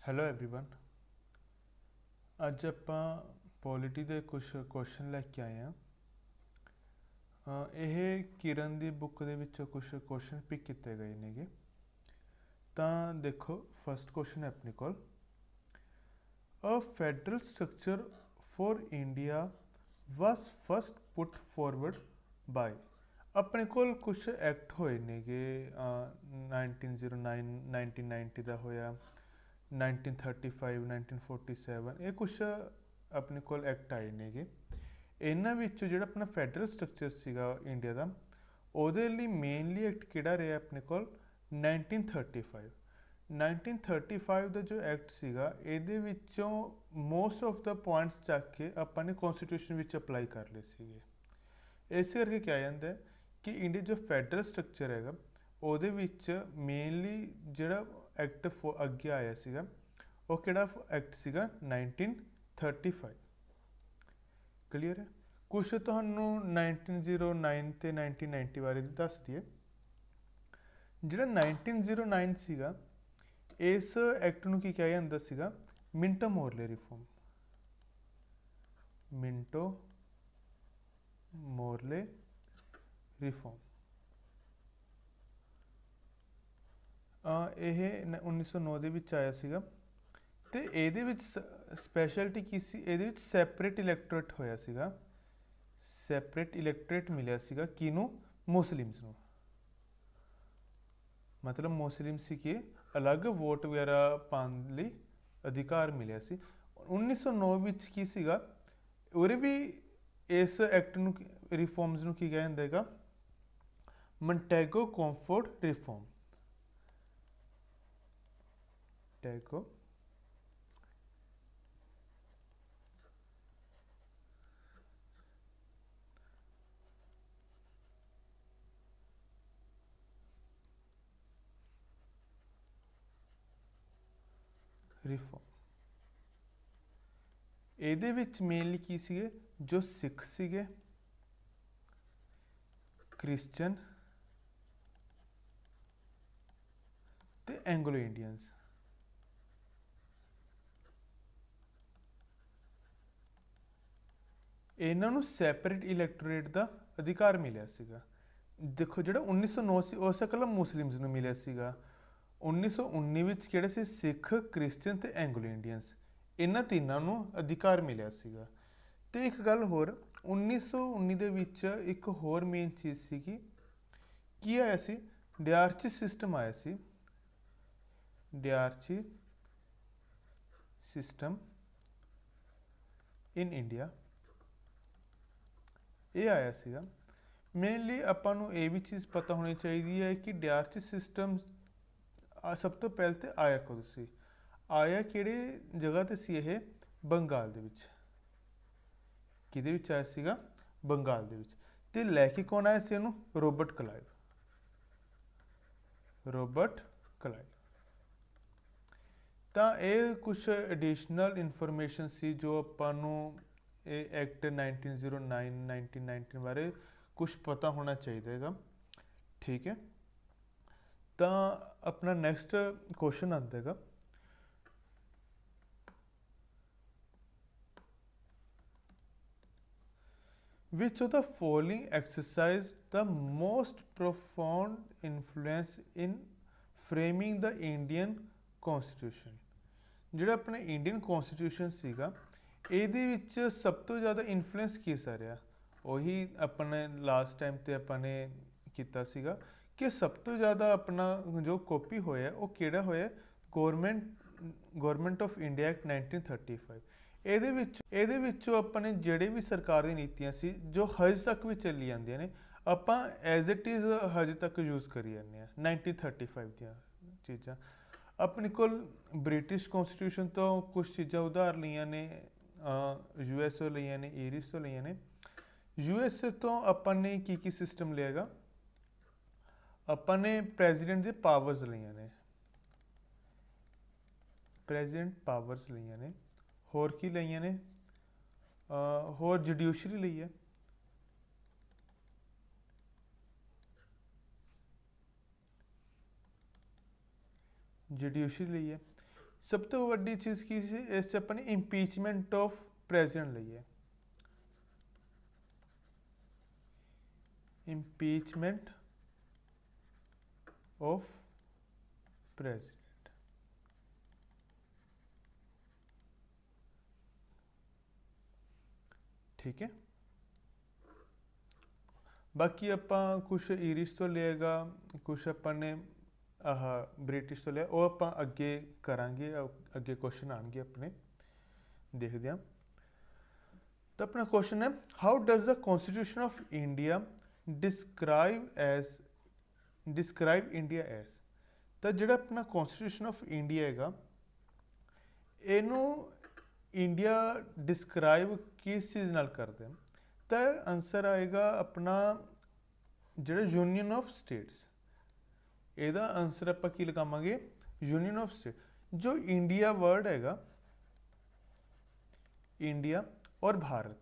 Hello everyone. ਅੱਜ ਆਪਾਂ polity ਦੇ ਕੁਝ ਕੁਐਸਚਨ ਲੈ ਕੇ ਆਏ ਹਾਂ। ਇਹ ਕਿਰਨ ਦੀ ਬੁੱਕ ਦੇ ਵਿੱਚੋਂ ਕੁਝ ਕੁਐਸਚਨ ਪਿਕ ਕੀਤੇ ਗਏ ਨੇਗੇ। ਤਾਂ ਦੇਖੋ, ਫਸਟ ਕੁਐਸਚਨ ਹੈ ਆਪਣੇ ਕੋਲ, a federal structure for India was first put forward by. ਆਪਣੇ ਕੋਲ ਕੁਝ ਐਕਟ ਹੋਏ ਨੇਗੇ 1909 1990 ਦਾ ਹੋਇਆ, 1935 1947, ਇਹ ਕੁਛ ਆਪਣੇ ਕੋਲ ਐਕਟ ਆਏ ਨੇਗੇ। ਇਹਨਾਂ ਵਿੱਚੋਂ ਜਿਹੜਾ ਆਪਣਾ ਫੈਡਰਲ ਸਟਰਕਚਰ ਸੀਗਾ ਇੰਡੀਆ ਦਾ, ਉਹਦੇ ਲਈ ਮੇਨਲੀ ਐਕਟ ਕਿਹੜਾ ਰਿਹਾ ਆਪਣੇ ਕੋਲ 1935। 1935 ਦਾ ਜੋ ਐਕਟ ਸੀਗਾ ਇਹਦੇ ਵਿੱਚੋਂ ਮੋਸਟ ਆਫ ਦਾ ਪੁਆਇੰਟਸ ਚੱਕ ਕੇ ਆਪਾਂ ਨੇ ਕੌਨਸਟੀਟਿਊਸ਼ਨ ਵਿੱਚ ਅਪਲਾਈ ਕਰ ਲਏ ਸੀਗੇ। ਇਸ ਕਰਕੇ ਕਿਹਾ ਜਾਂਦਾ ਕਿ ਇੰਡੀਆ ਜੋ ਫੈਡਰਲ ਸਟਰਕਚਰ ਹੈਗਾ ਉਹਦੇ ਵਿੱਚ ਮੇਨਲੀ ਜਿਹੜਾ ਐਕਟ ਅੱਗੇ ਆਇਆ ਸੀਗਾ ਉਹ ਕਿਹੜਾ ਐਕਟ ਸੀਗਾ 1935। ਕਲੀਅਰ ਹੈ। ਕੁਛ ਤੁਹਾਨੂੰ 1909 ਤੇ 1990 ਬਾਰੇ ਦੱਸ ਦਈਏ। ਜਿਹੜਾ 1909 ਸੀਗਾ ਇਸ ਐਕਟ ਨੂੰ ਕੀ ਕਿਹਾ ਜਾਂਦਾ ਸੀਗਾ, ਮਿੰਟੋ ਮੋਰਲੇ ਰਿਫਾਰਮ। ਮਿੰਟੋ ਮੋਰਲੇ ਰਿਫਾਰਮ ਇਹ 1909 ਦੇ ਵਿੱਚ ਆਇਆ ਸੀਗਾ। ਤੇ ਇਹਦੇ ਵਿੱਚ ਸਪੈਸ਼ਲਿਟੀ ਕੀ ਸੀ, ਇਹਦੇ ਵਿੱਚ ਸੈਪਰੇਟ ਇਲੈਕਟੋਰੇਟ ਹੋਇਆ ਸੀਗਾ। ਸੈਪਰੇਟ ਇਲੈਕਟੋਰੇਟ ਮਿਲਿਆ ਸੀਗਾ ਕਿਹਨੂੰ, ਮੁਸਲਿਮਸ ਨੂੰ। ਮਤਲਬ ਮੁਸਲਿਮ ਸੀ ਕਿ ਅਲੱਗ ਵੋਟ ਵਗੈਰਾ ਪਾਉਣ ਲਈ ਅਧਿਕਾਰ ਮਿਲਿਆ ਸੀ। 1909 ਵਿੱਚ ਕੀ ਸੀਗਾ, ਉਰੇ ਵੀ ਇਸ ਐਕਟ ਨੂੰ ਰਿਫਾਰਮਸ ਨੂੰ ਕੀ ਕਿਹਾ ਜਾਂਦਾ ਹੈਗਾ, ਮੰਟੈਗੋ ਕੰਫੋਰਟ ਰਿਫਾਰਮ। ਟੈਗੋ ਰਿਫਾਰਮ। ਇਹਦੇ ਵਿੱਚ ਮੇਨਲੀ ਕੀ ਸੀਗੇ, ਜੋ ਸਿੱਖ ਸੀਗੇ, ਕ੍ਰਿਸਚਨ ਤੇ ਐਂਗਲੋ ਇੰਡੀਅਨਸ, ਇਹਨਾਂ ਨੂੰ ਸੈਪਰੇਟ ਇਲੈਕਟੋਰੇਟ ਦਾ ਅਧਿਕਾਰ ਮਿਲਿਆ ਸੀਗਾ। ਦੇਖੋ, ਜਿਹੜਾ 1909 ਸੀ ਉਸ ਇਕੱਲਾ ਮੁਸਲਿਮਸ ਨੂੰ ਮਿਲਿਆ ਸੀਗਾ। 1919 ਵਿੱਚ ਕਿਹੜੇ ਸੀ, ਸਿੱਖ, ਕ੍ਰਿਸਚਨ ਤੇ ਐਂਗਲੋ ਇੰਡੀਅਨਸ, ਇਹਨਾਂ ਤਿੰਨਾਂ ਨੂੰ ਅਧਿਕਾਰ ਮਿਲਿਆ ਸੀਗਾ। ਤੇ ਇੱਕ ਗੱਲ ਹੋਰ, 1919 ਦੇ ਵਿੱਚ ਇੱਕ ਹੋਰ ਮੇਨ ਚੀਜ਼ ਸੀਗੀ, ਕੀ ਆਇਆ ਸੀ, ਡਿਆਰਚੀ ਸਿਸਟਮ ਆਇਆ ਸੀ। ਡਿਆਰਚੀ ਸਿਸਟਮ ਇਨ ਇੰਡੀਆ, ਇਹ ਆਇਆ ਸੀਗਾ। ਮੇਨਲੀ ਆਪਾਂ ਨੂੰ ਇਹ ਵੀ ਚੀਜ਼ ਪਤਾ ਹੋਣੀ ਚਾਹੀਦੀ ਹੈ ਕਿ ਡਿਆਰਚੀ ਸਿਸਟਮ ਸਭ ਤੋਂ ਪਹਿਲਾਂ ਤੇ ਆਇਆ ਕਦੋਂ ਸੀ, ਆਇਆ ਕਿਹੜੇ ਜਗ੍ਹਾ ਤੇ ਸੀ, ਇਹ ਬੰਗਾਲ ਦੇ ਵਿੱਚ। ਕਿਹਦੇ ਵਿੱਚ ਆਇਆ ਸੀਗਾ, ਬੰਗਾਲ ਦੇ ਵਿੱਚ। ਤੇ ਲੈ ਕੇ ਕੌਣ ਆਇਆ ਸੀ ਇਹਨੂੰ, ਰੋਬਰਟ ਕਲਾਈਵ। Robert Clive. ਤਾਂ ਇਹ ਕੁਛ ਐਡੀਸ਼ਨਲ ਇਨਫੋਰਮੇਸ਼ਨ ਸੀ ਜੋ ਆਪਾਂ ਨੂੰ ਇਹ ਐਕਟ 1909 1919 ਬਾਰੇ ਕੁਛ ਪਤਾ ਹੋਣਾ ਚਾਹੀਦਾ ਹੈਗਾ। ਠੀਕ ਹੈ। ਤਾਂ ਆਪਣਾ ਨੈਕਸਟ ਕੁਐਸਚਨ ਆਉਂਦਾ ਹੈਗਾ, which of the following exercised the most profound influence in framing the Indian Constitution। ਜਿਹੜਾ ਆਪਣਾ ਇੰਡੀਅਨ ਕੌਨਸਟੀਟਿਊਸ਼ਨ ਸੀਗਾ ਇਹਦੇ ਵਿੱਚ ਸਭ ਤੋਂ ਜ਼ਿਆਦਾ ਇਨਫਲੂਐਂਸ ਕਿਸ ਆ ਰਿਹਾ, ਉਹੀ ਆਪਣੇ ਲਾਸਟ ਟਾਈਮ ਤੇ ਆਪਾਂ ਨੇ ਕੀਤਾ ਸੀਗਾ ਕਿ ਸਭ ਤੋਂ ਜ਼ਿਆਦਾ ਆਪਣਾ ਜੋ ਕਾਪੀ ਹੋਇਆ ਉਹ ਕਿਹੜਾ ਹੋਇਆ, ਗੌਰਮੈਂਟ ਆਫ ਇੰਡੀਆ ਐਕਟ 1935। ਇਹਦੇ ਵਿੱਚੋਂ ਆਪਾਂ ਨੇ ਜਿਹੜੇ ਵੀ ਸਰਕਾਰ ਦੀਆਂ ਨੀਤੀਆਂ ਸੀ ਜੋ ਹਜੇ ਤੱਕ ਵੀ ਚੱਲੀ ਜਾਂਦੀਆਂ ਨੇ, ਆਪਾਂ ਐਜ਼ ਇਟ ਇਜ਼ ਹਜੇ ਤੱਕ ਯੂਜ਼ ਕਰੀ ਜਾਂਦੇ ਹਾਂ 1935 ਦੀਆਂ ਚੀਜ਼ਾਂ। ਆਪਣੇ ਕੋਲ ਬ੍ਰਿਟਿਸ਼ ਕੌਨਸਟੀਟਿਊਸ਼ਨ ਤੋਂ ਕੁਝ ਚੀਜ਼ਾਂ ਉਧਾਰ ਲਈਆਂ ਨੇ, US ਤੋਂ ਲਈਆਂ ਨੇ, ਈਰਿਸ ਤੋਂ ਲਈਆਂ ਨੇ। US ਤੋਂ ਆਪਾਂ ਨੇ ਕੀ ਕੀ ਸਿਸਟਮ ਲਿਆ ਹੈਗਾ, ਆਪਾਂ ਨੇ ਪ੍ਰੈਜ਼ੀਡੈਂਟ ਦੇ ਪਾਵਰਸ ਲਈਆਂ ਨੇ, ਪ੍ਰੈਜ਼ੀਡੈਂਟ ਪਾਵਰਸ ਲਈਆਂ ਨੇ। ਹੋਰ ਕੀ ਲਈਆਂ ਨੇ, ਹੋਰ ਜੁਡੀਸ਼ਰੀ ਲਈ ਹੈ। ਜੁਡੀਸ਼ਰੀ ਲਈ ਹੈ। सब तो वड्डी चीज़ की सी इस च अपनी इंपीचमेंट ऑफ प्रेजिडेंट ਲਈ है। इंपीचमेंट ऑफ प्रेजिडेंट, ठीक है। बाकी ਆਪਾਂ कुछ ਈਰਿਸ਼ ਤੋਂ ਲਿਆਗਾ, कुछ ਆਪਾਂ ਨੇ ਆਹ ਬ੍ਰਿਟਿਸ਼ ਤੋਂ ਲਿਆ, ਉਹ ਆਪਾਂ ਅੱਗੇ ਕਰਾਂਗੇ, ਅੱਗੇ ਕੁਐਸਚਨ ਆਣਗੇ ਆਪਣੇ, ਦੇਖਦੇ ਹਾਂ। ਤਾਂ ਆਪਣਾ ਕੁਐਸਚਨ ਹੈ, how does the constitution of India describe India as. ਤਾਂ ਜਿਹੜਾ ਆਪਣਾ ਕਨਸਟੀਟਿਊਸ਼ਨ ਆਫ ਇੰਡੀਆ ਹੈਗਾ, ਇਹਨੂੰ ਇੰਡੀਆ ਡਿਸਕ੍ਰਾਈਬ ਕਿਸ ਚੀਜ਼ ਨਾਲ ਕਰਦੇ ਹਨ। ਤਾਂ ਆਨਸਰ ਆਏਗਾ ਆਪਣਾ ਜਿਹੜਾ ਯੂਨੀਅਨ ਆਫ ਸਟੇਟਸ, ਇਹਦਾ ਆਨਸਰ ਆਪਾਂ ਕੀ ਲਗਾਵਾਂਗੇ, ਯੂਨੀਅਨ ਆਫ ਸਟੇਟ। ਜੋ ਇੰਡੀਆ वर्ड हैगा, इंडिया और भारत,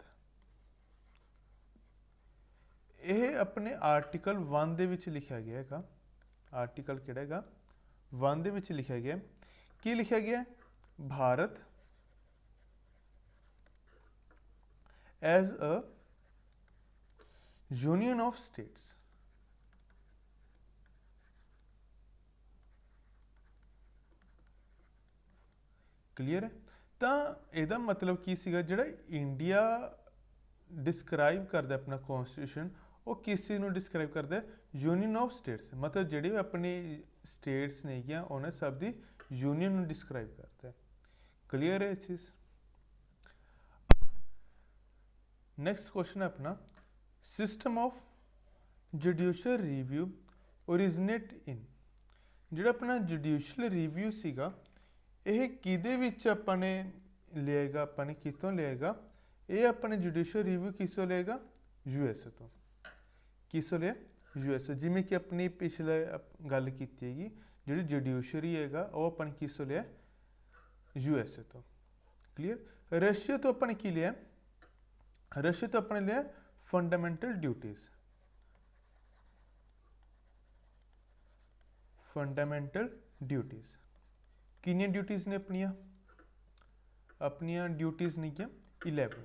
ਇਹ ਆਪਣੇ ਆਰਟੀਕਲ 1 ਦੇ ਵਿੱਚ ਲਿਖਿਆ ਗਿਆ ਹੈਗਾ। ਆਰਟੀਕਲ ਕਿਹੜਾ ਹੈਗਾ, 1 ਦੇ ਵਿੱਚ ਲਿਖਿਆ ਗਿਆ। ਕੀ ਲਿਖਿਆ ਗਿਆ, Bharat as a union of states. Clear है। तो ਇਹਦਾ मतलब की ਸੀਗਾ, ਜਿਹੜਾ इंडिया डिस्क्राइब करता अपना कॉन्स्टिट्यूशन, वो किस चीज़ ਨੂੰ डिस्क्राइब करता, यूनियन ऑफ स्टेट्स। मतलब ਜਿਹੜੀ भी अपनी स्टेट्स ने गया उन्हें सब दी यूनियन ਨੂੰ डिस्क्राइब करता है। क्लीयर है ये चीज़। नेक्स्ट क्वेश्चन है अपना, system of judicial review originate in. ਜਿਹੜਾ अपना जुडिशियल रिव्यू ਸੀਗਾ, ਇਹ ਕਿਹਦੇ ਵਿੱਚ ਆਪਾਂ ਨੇ ਲਿਆਏਗਾ, ਆਪਾਂ ਨੇ ਕਿਤੋਂ ਲਿਆਏਗਾ, ਇਹ ਆਪਣੇ जुडिशियल रिव्यू ਕਿਸੋਂ ਲਿਆਏਗਾ, USA ਤੋਂ। ਕਿਸੋਂ ਲਿਆ, USA। ਜਿਵੇਂ ਕਿ ਆਪਣੀ ਪਿਛਲੇ ਗੱਲ ਕੀਤੀ ਹੈਗੀ, ਜਿਹੜੀ ਜੁਡੀਸ਼ਰੀ ਹੈਗਾ ਉਹ ਆਪਾਂ ਨੇ ਕਿਸੋਂ ਲਿਆ, USA ਤੋਂ। ਕਲੀਅਰ। ਰਸ਼ੀਆ ਤੋਂ ਆਪਾਂ ਨੇ ਕੀ ਲਿਆ, ਰਸ਼ੀਆ ਤੋਂ ਆਪਾਂ ਨੇ ਲਿਆ फंडामेंटल ड्यूटीज। फंडामेंटल ड्यूटीज किनिया ड्यूटीज ने अपनिया ड्यूटीज नहीं क्या, 11।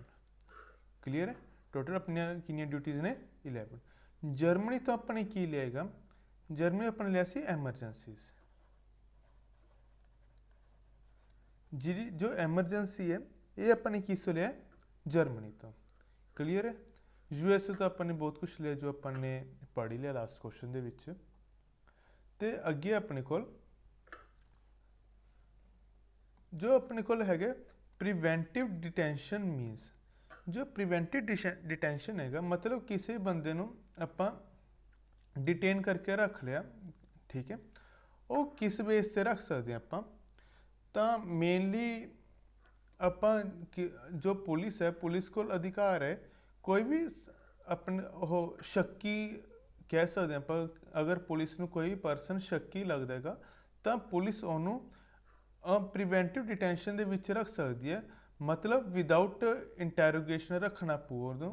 क्लीयर है। टोटल अपनिया किनिया ड्यूटीज ने 11। जर्मनी तो अपने की लिया, जर्मनी अपने लिया सी एमरजेंसीज। जी जो एमरजेंसी है ये अपने किसों लिया, जर्मनी तो। क्लीयर है। USA तो अपने बहुत कुछ लिया जो अपने पढ़ ही लिया लास्ट क्वेश्चन दे विच। ते अगे अपने कोल जो अपने कोल हैगे प्रिवेंटिव डिटेंशन मीनस, जो प्रिवेंटिव डिटेंशन हैगा मतलब किसी बंदे नूं आपां डिटेन करके रख लिया, ठीक है। वो किस बेस से रख सकते हैं आपां, तां मेनली आपां जो पुलिस है, पुलिस कोल अधिकार है कोई भी अपने वो शक्की कह सकते हैं पर, अगर पुलिस नूं कोई भी परसन शक्की लगदा हैगा तां पुलिस उहनूं प्रिवेंटिव डिटेंशन दे विच रख सकदी है। मतलब विदाउट इंटैरोगेशन रखना पूरा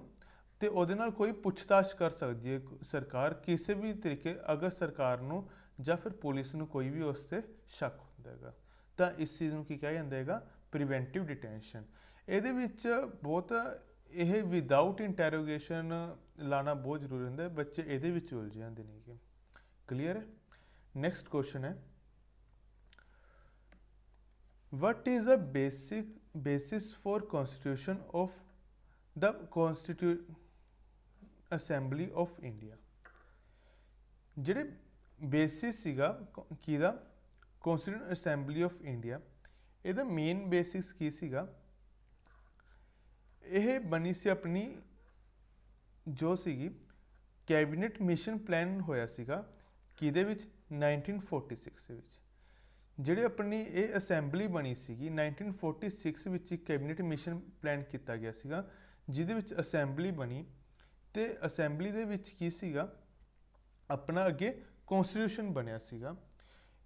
तो उहदे नाल कोई पुछताछ कर सकती है सरकार किसी भी तरीके, अगर सरकार नूं जां फिर पुलिस नूं कोई भी उस ते शक हुंदा हैगा तां इस चीज़ नूं की कहा जांदा हैगा, प्रिवेंटिव डिटेंशन। इहदे विच बहुत यह विदाउट इंटैरोगेशन लाना बहुत जरूरी होंदा है, बच्चे ये उलझ जाते हैं। क्लीयर है। नैक्सट क्वेश्चन है, what is the basis for constitution of the constitute assembly of India. जिहड़े बेसिस सीगा किहदा, कॉन्स्टिट्यूट असैंबली ऑफ इंडिया, इहदा मेन बेसिस की सीगा, यह बनी सी अपनी जो सीगी कैबिनेट मिशन प्लान होया सीगा किहदे विच 1946 दे विच। जिहड़ी अपनी ये असैंबली बनी सीगी 1946 विच कैबिनेट मिशन प्लान किया गया सीगा, जिहदे विच असैंबली बनी ते असैंबली दे विच की सीगा अपना अगे कॉन्स्टिट्यूशन बनिया सीगा।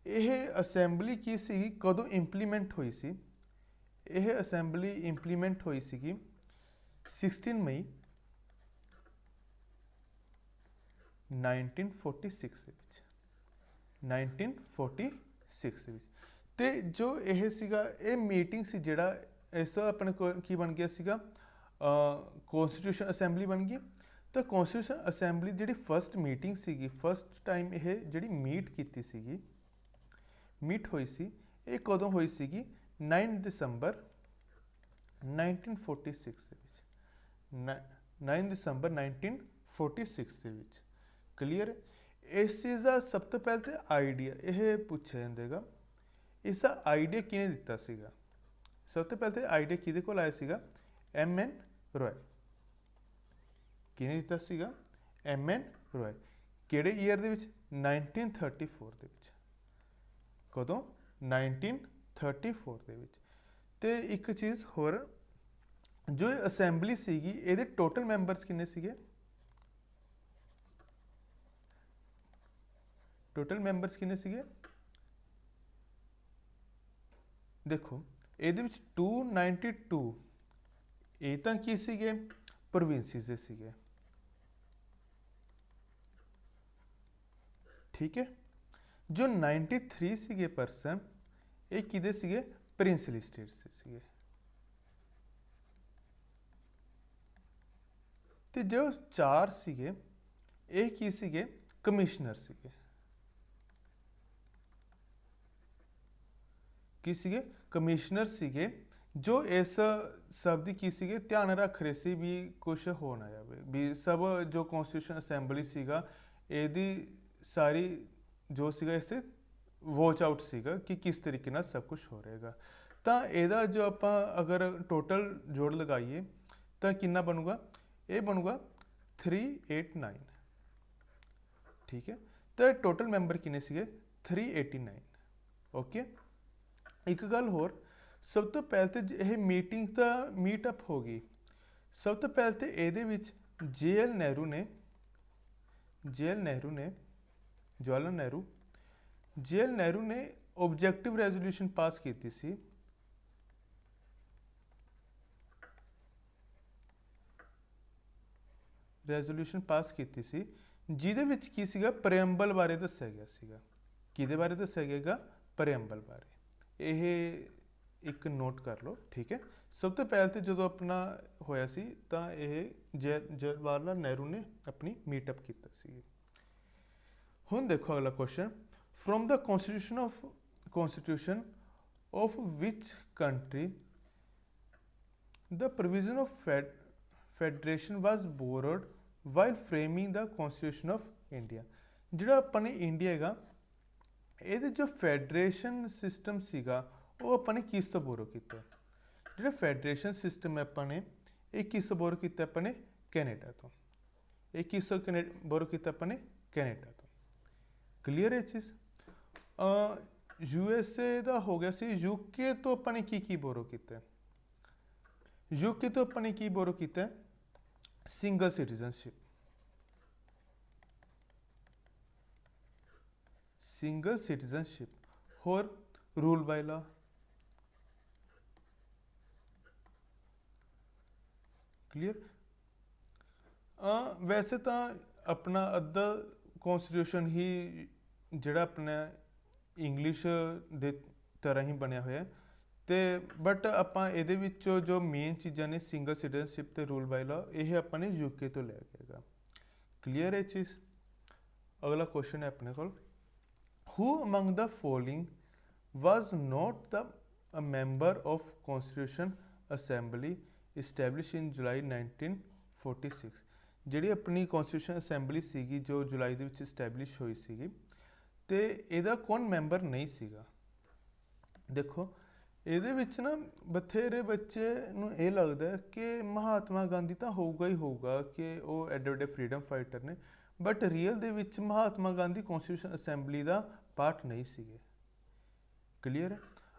यह असैंबली की सीगी कदों इंप्लीमेंट हुई सी, यह असैंबली इंप्लीमेंट हुई सीगी 16 मई 1946 1946 ਦੇ ਵਿੱਚ। ਤੇ ਜੋ ਇਹ ਸੀਗਾ ਇਹ ਮੀਟਿੰਗ ਸੀ ਜਿਹੜਾ ਇਸ ਆਪਣੇ ਕੀ ਬਣ ਗਿਆ ਸੀਗਾ ਕੌਂਸਟੀਟਿਊਸ਼ਨ ਅਸੈਂਬਲੀ ਬਣ ਗਈ। ਤਾਂ ਕੌਂਸਟੀਟਿਊਸ਼ਨ ਅਸੈਂਬਲੀ ਜਿਹੜੀ ਫਸਟ ਮੀਟਿੰਗ ਸੀਗੀ, ਫਸਟ ਟਾਈਮ ਇਹ ਜਿਹੜੀ ਮੀਟ ਕੀਤੀ ਸੀਗੀ, ਮੀਟ ਹੋਈ ਸੀ, ਇਹ ਕਦੋਂ ਹੋਈ ਸੀਗੀ 9 ਦਸੰਬਰ 1946 ਦੇ ਵਿੱਚ। 9 ਦਸੰਬਰ 1946 ਦੇ ਵਿੱਚ। ਕਲੀਅਰ। ਇਸ ਚੀਜ਼ ਦਾ ਸਭ ਤੋਂ ਪਹਿਲਾਂ ਤੇ ਆਈਡੀਆ ਇਹ ਪੁੱਛਿਆ ਜਾਂਦਾਗਾ, ਇਸ ਦਾ ਆਈਡੀਆ ਕਿਹਨੇ ਦਿੱਤਾ ਸੀਗਾ। ਸਭ ਤੋਂ ਪਹਿਲਾਂ ਤੇ ਆਈਡੀਆ ਕਿਹਦੇ ਕੋਲ ਆਇਆ ਸੀਗਾ, MN ਰॉय। ਕਿਹਨੇ ਦਿੱਤਾ ਸੀਗਾ, MN ਰॉय। ਕਿਹੜੇ ਈਅਰ ਦੇ ਵਿੱਚ, 1934 ਦੇ ਵਿੱਚ। ਕਦੋਂ, 1934 ਦੇ ਵਿੱਚ। ਤੇ ਇੱਕ ਚੀਜ਼ ਹੋਰ, ਜੋ ਅਸੈਂਬਲੀ ਸੀਗੀ ਇਹਦੇ ਟੋਟਲ ਮੈਂਬਰਸ ਕਿੰਨੇ ਸੀਗੇ, ਟੋਟਲ ਮੈਂਬਰਸ ਕਿੰਨੇ ਸੀਗੇ, ਦੇਖੋ ਇਹਦੇ ਵਿੱਚ 292 ਇਹ ਤਾਂ ਕੀ ਸੀਗੇ, ਪ੍ਰੋਵਿੰਸਿਸ ਦੇ ਸੀਗੇ। ਠੀਕ ਹੈ। ਜੋ 93 ਸੀਗੇ ਪਰਸਨ ਇਹ ਕਿਹਦੇ ਸੀਗੇ, ਪ੍ਰਿੰਸਲੀ ਸਟੇਟਸ ਦੇ ਸੀਗੇ। ਤੇ ਜੋ 4 ਸੀਗੇ ਇਹ ਕੀ ਸੀਗੇ, ਕਮਿਸ਼ਨਰ ਸੀਗੇ। ਕੀ ਸੀਗੇ, ਕਮਿਸ਼ਨਰ ਸੀਗੇ, ਜੋ ਇਸ ਸਭ ਦੀ ਕੀ ਸੀਗੇ ਧਿਆਨ ਰੱਖ ਰਹੇ ਸੀ ਵੀ ਕੁਛ ਹੋ ਨਾ ਜਾਵੇ, ਵੀ ਸਭ ਜੋ ਕੌਂਸਟੀਟਿਊਸ਼ਨ ਅਸੈਂਬਲੀ ਸੀਗਾ ਇਹਦੀ ਸਾਰੀ ਜੋ ਸੀਗਾ ਇਸ 'ਤੇ ਵੋਚ ਆਊਟ ਸੀਗਾ ਕਿ ਕਿਸ ਤਰੀਕੇ ਨਾਲ ਸਭ ਕੁਝ ਹੋ ਰਹੇਗਾ। ਤਾਂ ਇਹਦਾ ਜੋ ਆਪਾਂ ਅਗਰ ਟੋਟਲ ਜੋੜ ਲਗਾਈਏ ਤਾਂ ਕਿੰਨਾ ਬਣੂਗਾ, ਇਹ ਬਣੂਗਾ 389। ਠੀਕ ਹੈ। ਤਾਂ ਟੋਟਲ ਮੈਂਬਰ ਕਿੰਨੇ ਸੀਗੇ, 389। ਓਕੇ। ਇੱਕ ਗੱਲ ਹੋਰ, ਸਭ ਤੋਂ ਪਹਿਲਾਂ ਤਾਂ ਇਹ ਮੀਟਿੰਗ ਤਾਂ ਮੀਟਅਪ ਹੋ ਗਈ। ਸਭ ਤੋਂ ਪਹਿਲਾਂ ਤਾਂ ਇਹਦੇ ਵਿੱਚ ਜਵਾਹਰ ਲਾਲ ਨਹਿਰੂ ਨੇ ਓਬਜੈਕਟਿਵ ਰੈਜ਼ੋਲੂਸ਼ਨ ਪਾਸ ਕੀਤੀ ਸੀ। ਰੈਜ਼ੋਲੂਸ਼ਨ ਪਾਸ ਕੀਤੀ ਸੀ ਜਿਹਦੇ ਵਿੱਚ ਕੀ ਸੀਗਾ, ਪ੍ਰੈਂਬਲ ਬਾਰੇ ਦੱਸਿਆ ਗਿਆ ਸੀਗਾ। ਕਿਹਦੇ ਬਾਰੇ ਦੱਸਿਆ ਗਿਆਗਾ, ਪ੍ਰੈਂਬਲ ਬਾਰੇ। ਇਹ ਇੱਕ ਨੋਟ ਕਰ ਲਓ। ਠੀਕ ਹੈ। ਸਭ ਤੋਂ ਪਹਿਲਾਂ ਤੇ ਜਦੋਂ ਆਪਣਾ ਹੋਇਆ ਸੀ ਤਾਂ ਇਹ ਜਵਾਹਰ ਲਾਲ ਨਹਿਰੂ ਨੇ ਆਪਣੀ ਮੀਟਅਪ ਕੀਤਾ ਸੀ। ਹੁਣ ਦੇਖੋ ਅਗਲਾ question, from the constitution of which country the provision of federation was borrowed while framing the constitution of India। ਜਿਹੜਾ ਆਪਣੇ ਇੰਡੀਆ ਹੈਗਾ ਇਹਦੇ ਜੋ ਫੈਡਰੇਸ਼ਨ ਸਿਸਟਮ ਸੀਗਾ ਉਹ ਆਪਾਂ ਨੇ ਕਿਸ ਤੋਂ ਬੋਰੋ ਕੀਤਾ। ਜਿਹੜਾ ਫੈਡਰੇਸ਼ਨ ਸਿਸਟਮ ਹੈ ਆਪਾਂ ਨੇ ਇਹ ਕਿਸ ਤੋਂ ਬੋਰੋ ਕੀਤਾ, ਆਪਾਂ ਨੇ ਕੈਨੇਡਾ ਤੋਂ। ਇਹ ਕਿਸ ਤੋਂ ਬੋਰੋ ਕੀਤਾ, ਆਪਾਂ ਨੇ ਕੈਨੇਡਾ ਤੋਂ। ਕਲੀਅਰ ਹੈ ਚੀਜ਼। USA ਦਾ ਹੋ ਗਿਆ ਸੀ। UK ਤੋਂ ਆਪਾਂ ਨੇ ਕੀ ਬੋਰੋ ਕੀਤਾ, UK ਤੋਂ ਆਪਾਂ ਨੇ ਕੀ ਬੋਰੋ ਕੀਤਾ, ਸਿੰਗਲ ਸਿਟੀਜ਼ਨਸ਼ਿਪ। Single citizenship. ਹੋਰ ਰੂਲ ਬਾਈ ਲਾ। ਕਲੀਅਰ। ਵੈਸੇ ਤਾਂ ਆਪਣਾ ਅੱਧਾ ਕੌਂਸਟੀਟਿਊਸ਼ਨ ਹੀ ਜਿਹੜਾ ਆਪਣਾ ਇੰਗਲਿਸ਼ ਦੇ ਤਰ੍ਹਾਂ ਹੀ ਬਣਿਆ ਹੋਇਆ ਤੇ ਬਟ ਆਪਾਂ ਇਹਦੇ ਵਿੱਚੋਂ ਜੋ ਮੇਨ ਚੀਜ਼ਾਂ ਨੇ ਸਿੰਗਲ ਸਿਟੀਜ਼ਨਸ਼ਿਪ ਤੇ ਰੂਲ ਬਾਈ ਲਾ ਇਹ ਆਪਾਂ ਨੇ UK ਤੋਂ ਲਿਆ ਗਿਆ ਹੈਗਾ। ਕਲੀਅਰ ਹੈ ਚੀਜ਼। ਅਗਲਾ ਕੁਐਸਚਨ ਹੈ ਆਪਣੇ ਕੋਲ, who among the following was not a member of Constitution Assembly established in July 1946। ਜਿਹੜੀ ਆਪਣੀ ਕੌਂਸਟੀਟਿਊਸ਼ਨ ਅਸੈਂਬਲੀ ਸੀਗੀ ਜੋ ਜੁਲਾਈ ਦੇ ਵਿੱਚ ਇਸਟੈਬਲਿਸ਼ ਹੋਈ ਸੀਗੀ ਤੇ ਇਹਦਾ ਕੌਣ ਮੈਂਬਰ ਨਹੀਂ ਸੀਗਾ। ਦੇਖੋ ਇਹਦੇ ਵਿੱਚ ਨਾ ਬਥੇਰੇ ਬੱਚੇ ਨੂੰ ਇਹ ਲੱਗਦਾ ਕਿ ਮਹਾਤਮਾ ਗਾਂਧੀ ਤਾਂ ਹੋਊਗਾ ਹੀ ਹੋਊਗਾ ਕਿ ਉਹ ਐਡੇ ਵੱਡੇ ਫਰੀਡਮ ਫਾਈਟਰ ਨੇ, ਬਟ ਰੀਅਲ ਦੇ ਵਿੱਚ ਮਹਾਤਮਾ ਗਾਂਧੀ ਕੌਂਸਟੀਟਿਊਸ਼ਨ ਅਸੈਂਬਲੀ ਦਾ ਪਾਰਟ ਨਹੀਂ ਸੀਗੇ। ਕਲੀਅਰ ਹੈ।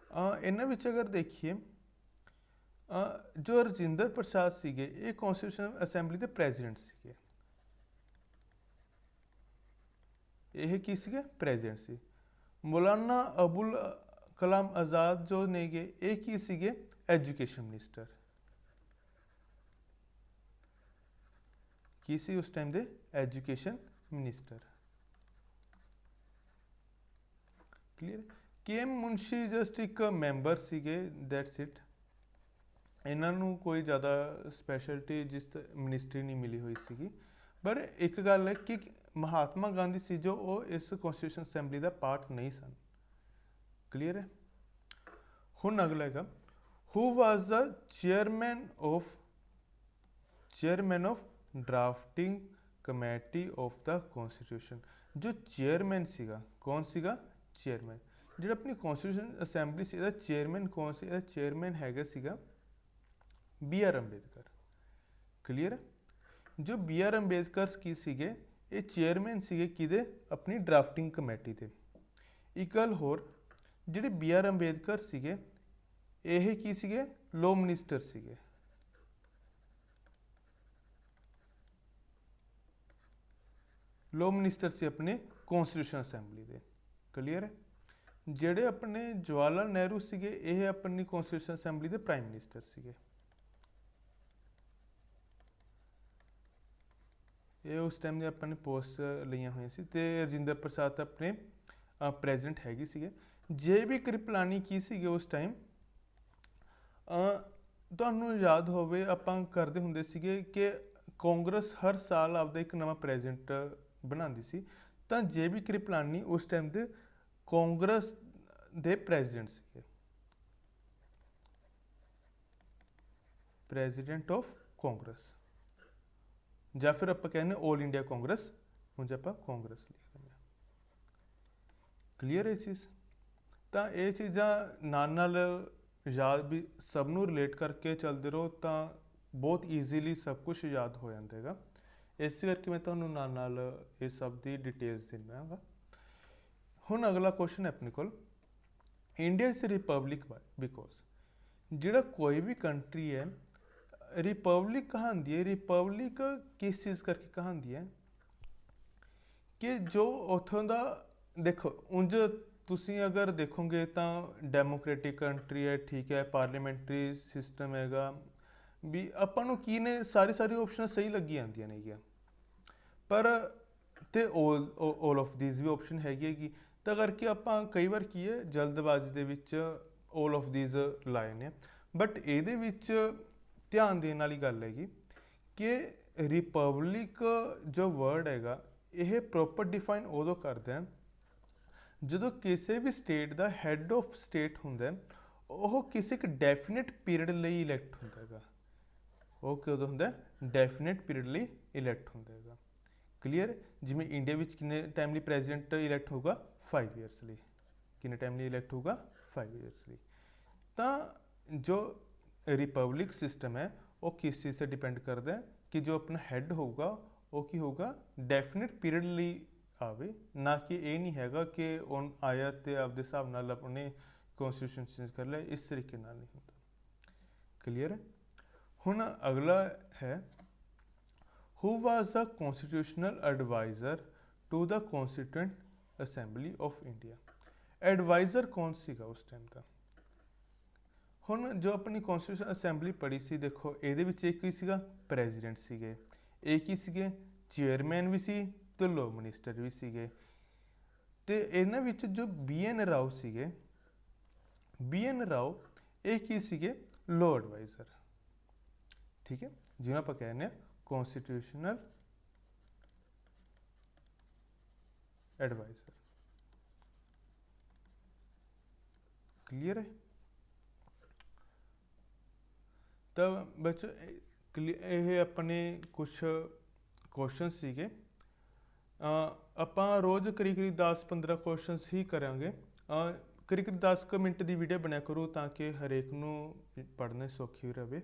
ਇਹਨਾਂ ਵਿੱਚ ਅਗਰ ਦੇਖੀਏ ਜੋ ਰਜਿੰਦਰ ਪ੍ਰਸਾਦ ਸੀਗੇ ਇਹ ਕੌਂਸਟੀਟਿਊਸ਼ਨ ਅਸੈਂਬਲੀ ਦੇ ਪ੍ਰੈਜ਼ੀਡੈਂਟ ਸੀਗੇ। ਇਹ ਕੀ ਸੀਗੇ, ਪ੍ਰੈਜ਼ੀਡੈਂਟ ਸੀ। ਮੌਲਾਨਾ ਅਬੁਲ ਕਲਾਮ ਆਜ਼ਾਦ ਜੋ ਨੇਗੇ ਇਹ ਕੀ ਸੀਗੇ, ਐਜੂਕੇਸ਼ਨ ਮਿਨਿਸਟਰ। ਕੀ ਸੀ ਉਸ ਟਾਈਮ ਦੇ, education minister. Clear. KM Munshi just एक मैंबर सीगे, दैट्स इट। ਇਹਨਾਂ ਨੂੰ ਕੋਈ ਜ਼ਿਆਦਾ ਸਪੈਸ਼ਲਿਟੀ ਜਿਸ ਮਿਨਿਸਟਰੀ ਨਹੀਂ ਮਿਲੀ ਹੋਈ ਸੀਗੀ। ਪਰ ਇੱਕ ਗੱਲ ਹੈ ਕਿ ਮਹਾਤਮਾ ਗਾਂਧੀ ਸੀ ਜੋ ਉਹ ਇਸ ਕੌਂਸਟੀਟਿਊਸ਼ਨ ਅਸੈਂਬਲੀ ਦਾ ਪਾਰਟ ਨਹੀਂ ਸਨ। ਕਲੀਅਰ ਹੈ। ਹੁਣ ਅਗਲਾ ਹੈਗਾ, who was the chairman of drafting committee of the constitution. ਜੋ ਚੇਅਰਮੈਨ ਸੀਗਾ, ਕੌਣ ਸੀਗਾ? ਚੇਅਰਮੈਨ। ਜਿਹੜਾ ਆਪਣੀ ਕੌਂਸਟੀਟਿਊਸ਼ਨ ਅਸੈਂਬਲੀ ਸੀ ਇਹਦਾ ਚੇਅਰਮੈਨ ਕੌਣ ਸੀ? ਇਹਦਾ ਚੇਅਰਮੈਨ ਹੈਗਾ ਸੀਗਾ BR ਅੰਬੇਦਕਰ। ਕਲੀਅਰ। ਜੋ BR ਅੰਬੇਦਕਰ ਕੀ ਸੀਗੇ? ਇਹ ਚੇਅਰਮੈਨ ਸੀਗੇ ਕਿਹਦੇ? ਆਪਣੀ ਡਰਾਫਟਿੰਗ ਕਮੇਟੀ ਦੇ। ਇੱਕ ਗੱਲ ਹੋਰ, ਜਿਹੜੇ BR ਅੰਬੇਦਕਰ ਸੀਗੇ ਇਹ ਕੀ ਸੀਗੇ? ਲੋ ਮਿਨਿਸਟਰ ਸੀਗੇ। ਲੋ ਮਿਨਿਸਟਰ ਸੀ ਆਪਣੇ ਕੌਂਸਟੀਟਿਊਸ਼ਨ ਅਸੈਂਬਲੀ ਦੇ। ਕਲੀਅਰ ਹੈ। ਜਿਹੜੇ ਆਪਣੇ ਜਵਾਹਰ ਲਾਲ ਨਹਿਰੂ ਸੀਗੇ ਇਹ ਆਪਣੀ ਕੌਂਸਟੀਟਿਊਸ਼ਨ ਅਸੈਂਬਲੀ ਦੇ ਪ੍ਰਾਈਮ ਮਿਨਿਸਟਰ ਸੀਗੇ। ਇਹ ਉਸ ਟਾਈਮ ਦੇ ਆਪਾਂ ਨੇ ਪੋਸਟ ਲਈਆਂ ਹੋਈਆਂ ਸੀ। ਤੇ ਰਜਿੰਦਰ ਪ੍ਰਸਾਦ ਆਪਣੇ ਪ੍ਰੈਜ਼ੀਡੈਂਟ ਹੈਗੇ ਸੀਗੇ। JB ਕ੍ਰਿਪਲਾਨੀ ਕੀ ਸੀਗੇ ਉਸ ਟਾਈਮ? ਤੁਹਾਨੂੰ ਯਾਦ ਹੋਵੇ ਆਪਾਂ ਕਰਦੇ ਹੁੰਦੇ ਸੀਗੇ ਕਿ ਕਾਂਗਰਸ ਹਰ ਸਾਲ ਆਪਦਾ ਇੱਕ ਨਵਾਂ ਪ੍ਰੈਜ਼ੀਡੈਂਟ ਬਣਾਉਂਦੀ ਸੀ। ਤਾਂ JB ਕ੍ਰਿਪਲਾਨੀ ਉਸ ਟਾਈਮ ਦੇ ਕਾਂਗਰਸ ਦੇ ਪ੍ਰੈਜ਼ੀਡੈਂਟ ਸੀਗੇ, ਪ੍ਰੈਜ਼ੀਡੈਂਟ ਆਫ ਕਾਂਗਰਸ, ਜਾਂ ਫਿਰ ਆਪਾਂ ਕਹਿੰਦੇ ਆਲ ਇੰਡੀਆ ਕਾਂਗਰਸ। ਹੁਣ ਜੇ ਆਪਾਂ ਕਾਂਗਰਸ ਲਿਖ ਦਿੰਦੇ ਹਾਂ। ਕਲੀਅਰ ਇਹ ਚੀਜ਼। ਤਾਂ ਇਹ ਚੀਜ਼ਾਂ ਨਾਲ ਯਾਦ ਵੀ ਸਭ ਨੂੰ ਰਿਲੇਟ ਕਰਕੇ ਚੱਲਦੇ ਰਹੋ ਤਾਂ ਬਹੁਤ ਈਜ਼ੀਲੀ ਸਭ ਕੁਝ ਯਾਦ ਹੋ ਜਾਂਦਾ ਹੈਗਾ। ਇਸ ਕਰਕੇ ਮੈਂ ਤੁਹਾਨੂੰ ਨਾਲ ਇਹ ਸਭ ਦੀ ਡਿਟੇਲਸ ਦਿੰਦਾ ਹੈਗਾ। ਹੁਣ ਅਗਲਾ ਕੁਐਸਚਨ ਹੈ ਆਪਣੇ ਕੋਲ, ਇੰਡੀਆ ਇਜ਼ ਰਿਪਬਲਿਕ ਬਿਕੋਜ਼। ਜਿਹੜਾ ਕੋਈ ਵੀ ਕੰਟਰੀ ਹੈ ਰਿਪਬਲਿਕ ਕਹਾਉਂਦੀ ਹੈ, ਰਿਪਬਲਿਕ ਕਿਸ ਚੀਜ਼ ਕਰਕੇ ਕਹਾਉਂਦੀ ਹੈ? ਕਿ ਜੋ ਉੱਥੋਂ ਦਾ ਦੇਖੋ, ਉਂਝ ਤੁਸੀਂ ਅਗਰ ਦੇਖੋਗੇ ਤਾਂ ਡੈਮੋਕ੍ਰੈਟਿਕ ਕੰਟਰੀ ਹੈ, ਠੀਕ ਹੈ, ਪਾਰਲੀਮੈਂਟਰੀ ਸਿਸਟਮ ਹੈਗਾ ਵੀ ਆਪਾਂ ਨੂੰ ਕੀ ਨੇ ਸਾਰੀ ਆਪਸ਼ਨ ਸਹੀ ਲੱਗੀ ਜਾਂਦੀਆਂ ਨੇਗੀਆਂ। ਪਰ ਤੇ ਆਲ ਆਫ ਦੀਜ਼ ਵੀ ਆਪਸ਼ਨ ਹੈਗੀ। ਤਾਂ ਕਰਕੇ ਆਪਾਂ ਕਈ ਵਾਰ ਕੀ ਹੈ ਜਲਦਬਾਜ਼ੀ ਦੇ ਵਿੱਚ ਆਲ ਆਫ ਦੀਜ਼ ਲਾਏ ਨੇ। ਬਟ ਇਹਦੇ ਵਿੱਚ ਧਿਆਨ ਦੇਣ ਵਾਲੀ ਗੱਲ ਹੈਗੀ ਕਿ ਰਿਪਬਲਿਕ ਜੋ ਵਰਡ ਹੈਗਾ ਇਹ ਪ੍ਰੋਪਰ ਡਿਫਾਈਨ ਉਦੋਂ ਕਰਦਾ ਜਦੋਂ ਕਿਸੇ ਵੀ ਸਟੇਟ ਦਾ ਹੈੱਡ ਆਫ ਸਟੇਟ ਹੁੰਦਾ ਉਹ ਕਿਸੇ ਇੱਕ ਡੈਫੀਨਿਟ ਪੀਰੀਅਡ ਲਈ ਇਲੈਕਟ ਹੁੰਦਾ ਹੈਗਾ। ਉਹ ਕਦੋਂ ਹੁੰਦਾ? ਡੈਫੀਨਿਟ ਪੀਰੀਅਡ ਲਈ ਇਲੈਕਟ ਹੁੰਦਾ ਹੈਗਾ। ਕਲੀਅਰ। ਜਿਵੇਂ ਇੰਡੀਆ ਵਿੱਚ ਕਿੰਨੇ ਟਾਈਮ ਲਈ ਪ੍ਰੈਜ਼ੀਡੈਂਟ ਇਲੈਕਟ ਹੋਊਗਾ? 5 ਈਅਰਸ ਲਈ। ਕਿੰਨੇ ਟਾਈਮ ਲਈ ਇਲੈਕਟ ਹੋਊਗਾ? 5 ਈਅਰਸ ਲਈ। ਤਾਂ ਜੋ ਰਿਪਬਲਿਕ ਸਿਸਟਮ ਹੈ ਉਹ ਕਿਸ ਚੀਜ਼ 'ਤੇ ਡਿਪੈਂਡ ਕਰਦਾ ਹੈ ਕਿ ਜੋ ਆਪਣਾ ਹੈੱਡ ਹੋਊਗਾ ਉਹ ਕੀ ਹੋਊਗਾ? ਡੈਫੀਨਿਟ ਪੀਰੀਅਡ ਲਈ ਆਵੇ, ਨਾ ਕਿ ਇਹ ਨਹੀਂ ਹੈਗਾ ਕਿ ਉਹ ਆਇਆ ਅਤੇ ਆਪਦੇ ਹਿਸਾਬ ਨਾਲ ਆਪਣੇ ਕੌਂਸਟੀਟਿਊਸ਼ਨ ਚੇਂਜ ਕਰ ਲਿਆ। ਇਸ ਤਰੀਕੇ ਨਾਲ ਨਹੀਂ ਹੁੰਦਾ। ਕਲੀਅਰ ਹੈ। ਹੁਣ ਅਗਲਾ ਹੈ, who was the constitutional adviser to the constituent assembly of India. Adviser ਕੌਣ ਸੀਗਾ ਉਸ ਟਾਈਮ ਦਾ? ਹੁਣ ਜੋ ਆਪਣੀ ਕੌਂਸਟੀਟਿਊਸ਼ਨ ਅਸੈਂਬਲੀ ਪੜ੍ਹੀ ਸੀ, ਦੇਖੋ ਇਹਦੇ ਵਿੱਚ ਇੱਕ ਕੀ ਸੀਗਾ? ਪ੍ਰੈਜ਼ੀਡੈਂਟ ਸੀਗੇ। ਇਹ ਕੀ ਸੀਗੇ? ਚੇਅਰਮੈਨ ਵੀ ਸੀ ਤੇ ਲੋ ਮਿਨਿਸਟਰ ਵੀ ਸੀਗੇ। ਤੇ ਇਹਨਾਂ ਵਿੱਚ ਜੋ BN ਰਾਓ ਸੀਗੇ, BN ਰਾਓ ਇਹ ਕੀ ਸੀਗੇ? ਲੋ ਐਡਵਾਈਜ਼ਰ। ਠੀਕ ਹੈ, ਜਿਵੇਂ ਆਪਾਂ ਕਹਿੰਦੇ ਹਾਂ ਕੌਂਸਟੀਟਿਊਸ਼ਨਲ ਐਡਵਾਈਜ਼ਰ। ਕਲੀਅਰ ਹੈ। ਤਾਂ ਬੱਚੋ ਇਹ ਆਪਣੇ ਕੁਛ ਕੁਐਸਚਨ ਸੀਗੇ। ਆਪਾਂ ਰੋਜ਼ ਕਰੀਬ 10-15 ਕੁਐਸਚਨਸ ਹੀ ਕਰਾਂਗੇ। ਕਰੀਬ 10 ਮਿੰਟ ਦੀ ਵੀਡੀਓ ਬਣਿਆ ਕਰੋ ਤਾਂ ਕਿ ਹਰੇਕ ਨੂੰ ਪੜ੍ਹਨਾ ਸੌਖੀ ਰਹੇ।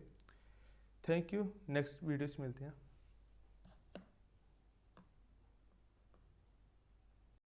Thank you. ਨੈਕਸਟ ਵੀਡੀਓ 'ਚ ਮਿਲते हैं।